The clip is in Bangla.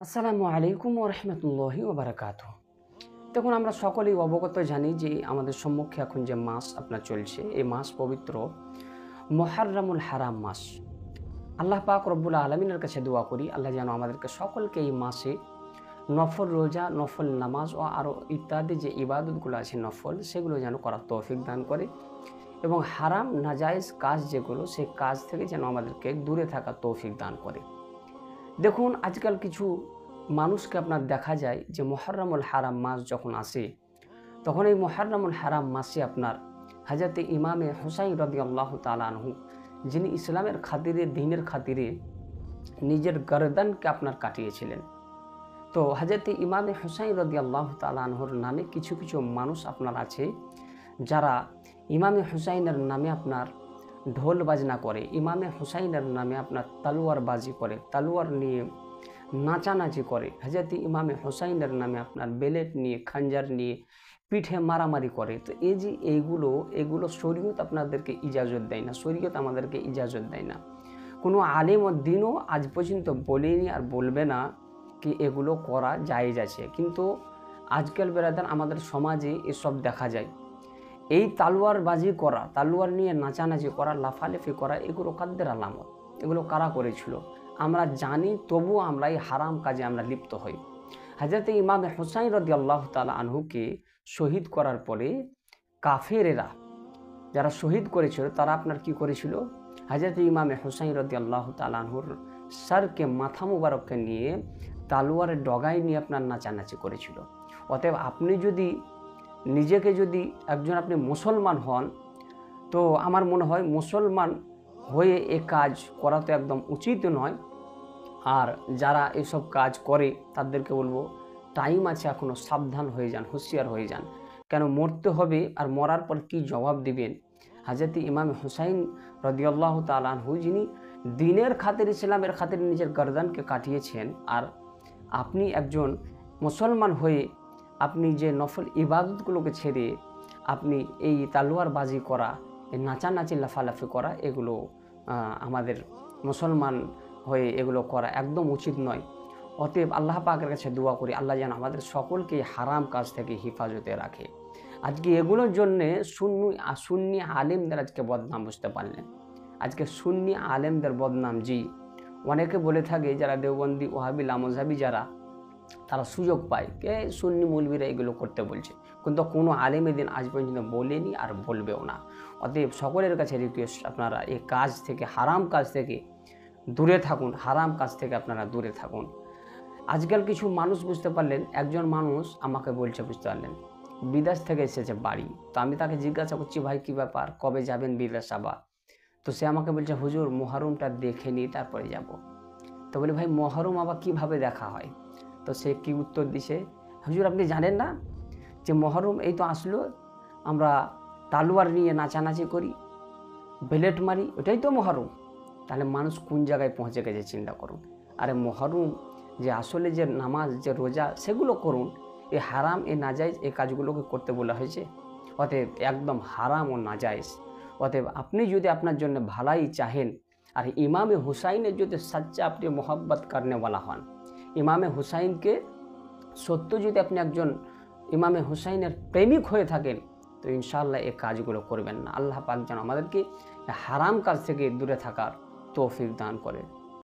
আসসালামু আলাইকুম ওয়া রাহমাতুল্লাহি ওয়া বারাকাতুহু। দেখুন, আমরা সকলেই অবগত জানি যে আমাদের সম্মুখে এখন যে মাস আপনার চলছে, এই মাস পবিত্র মুহররমুল হারাম মাস। আল্লাহ পাক রব্বুল আলামিনের কাছে দোয়া করি, আল্লাহ যেন আমাদেরকে সকলকে এই মাসে নফল রোজা, নফল নামাজ ও আরও ইত্যাদি যে ইবাদতগুলো আছে নফল, সেগুলো যেন করার তৌফিক দান করে এবং হারাম নাজায়েজ কাজ যেগুলো, সেই কাজ থেকে যেন আমাদেরকে দূরে থাকার তৌফিক দান করে। দেখুন, আজকাল কিছু মানুষকে আপনার দেখা যায় যে মুহররমুল হারাম মাস যখন আসে, তখন এই মুহররমুল হারাম মাসে আপনার হযরত ইমামে হুসাইন রাদিয়াল্লাহু তাআলা আনহু, যিনি ইসলামের খাতিরে, দ্বীনের খাতিরে নিজের গর্দানকে আপনার কাটিয়েছিলেন। তো হযরত ইমামে হুসাইন রাদিয়াল্লাহু তাআলা আনহুর নামে কিছু কিছু মানুষ আপনার আছে, যারা ইমামে হুসাইনের নামে আপনার ঢোল বাজনা করে, ইমামে হুসাইনের নামে আপনার তলোয়ারবাজি করে, তলোয়ার নিয়ে নাচানাচি করে, হযরত ইমামে হুসাইনের নামে আপনার বেলেট নিয়ে, খঞ্জর নিয়ে পিঠে মারামারি করে। তো এই যে এগুলো শরীয়ত আপনাদেরকে ইজাজত দেয় না, শরীয়ত আমাদেরকে ইজাজত দেয় না। কোনো আলেম ও দ্বীনও আজ পর্যন্ত বলেনি আর বলবে না কি এগুলো করা জায়েজ আছে। কিন্তু আজকাল বেরাদার আমাদের সমাজে এসব দেখা যায়। এই তালোয়ারবাজি করা, তালোয়ার নিয়ে নাচানাচি করা, লাফালাফি করা, এগুলো কাদের আলামত? এগুলো কারা করেছিল? আমরা জানি, তবুও আমরা এই হারাম কাজে আমরা লিপ্ত হই। হযরত ইমাম হুসাইন রাদিয়াল্লাহু তাআলা আনহুকে শহীদ করার পরে কাফেরেরা যারা শহীদ করেছিল, তারা আপনার কি করেছিল? হযরত ইমাম হুসাইন রাদিয়াল্লাহু তাআলা আনহুর সরকে, মাথা মুবারককে নিয়ে তালোয়ারের ডগায় নিয়ে আপনার নাচানাচি করেছিল। অতএব আপনি যদি নিজেকে যদি একজন আপনি মুসলমান হন, তো আমার মনে হয় মুসলমান হয়ে এ কাজ করা তো একদম উচিত নয়। আর যারা এসব কাজ করে তাদেরকে বলবো, টাইম আছে এখনও, সাবধান হয়ে যান, হুঁশিয়ার হয়ে যান। কেন মরতে হবে, আর মরার পর কি জবাব দিবেন? হযরত ইমাম হুসাইন রাদিয়াল্লাহু তাআলা আনহু, যিনি দ্বীনের খাতির, ইসলামের খাতির নিজের গর্দানকে কাটিয়েছেন, আর আপনি একজন মুসলমান হয়ে আপনি যে নফল ইবাদতগুলোকে ছেড়ে আপনি এই তালোয়ারবাজি করা, এই নাচানাচি, লাফালাফি করা, এগুলো আমাদের মুসলমান হয়ে এগুলো করা একদম উচিত নয়। অতএব আল্লাহ পাকের কাছে দোয়া করি, আল্লাহ যেন আমাদের সকলকে হারাম কাজ থেকে হেফাজতে রাখে। আজকে এগুলোর জন্যে সুন্নি আলেমদের আজকে বদনাম, বুঝতে পারলেন? আজকে সুন্নি আলেমদের বদনাম। জি, অনেকে বলে থাকে যারা দেওবন্দি, ওয়াহাবি, লামজাবি যারা, তারা সুযোগ পায় কে সুন্নি মৌলবীরা এগুলো করতে বলছে, কিন্তু কোনো আলেম দিন আজ পর্যন্ত বলেনি আর বলবেও না। অতএব সকলের কাছে রিকোয়েস্ট, আপনারা এই কাজ থেকে, হারাম কাজ থেকে দূরে থাকুন, হারাম কাজ থেকে আপনারা দূরে থাকুন। আজকাল কিছু মানুষ, বুঝতে পারলেন, একজন মানুষ আমাকে বলছে, বুঝতে পারলেন, বিদেশ থেকে এসেছে বাড়ি। তো আমি তাকে জিজ্ঞাসা করছি, ভাই কী ব্যাপার, কবে যাবেন বিদেশ আবার? তো সে আমাকে বলছে, হুজুর মুহররমটা দেখে নিই তারপরে যাব। তো বলি, ভাই মুহররম আবার কীভাবে দেখা হয়? তো সে কি উত্তর দিছে, হুজুর আপনি জানেন না যে মুহররম এই তো আসলো, আমরা তালোয়ার নিয়ে নাচানাচি করি, বেলেট মারি, ওটাই তো মুহররম। তাহলে মানুষ কোন জায়গায় পৌঁছে গেছে চিন্তা করুন। আরে মুহররম যে আসলে যে নামাজ, যে রোজা, সেগুলো করুন। এই হারাম, এই নাজায়েজ, এই কাজগুলোকে করতে বলা হয়েছে। অতএব একদম হারাম ও নাজায়েজ। অতএব আপনি যদি আপনার জন্য ভালাই চাহেন, আর ইমামে হুসাইনের যদি সচ্চা আপনি মোহাব্বত করনেওয়ালা হন, ইমামে হুসাইনকে সত্য যদি আপনি একজন ইমামে হুসাইনের প্রেমিক হয়ে থাকেন, তো ইনশাআল্লাহ এই কাজগুলো করবেন না। আল্লাহ পাক যেন আমাদেরকে হারাম কাজ থেকে দূরে থাকার তৌফিক দান করে।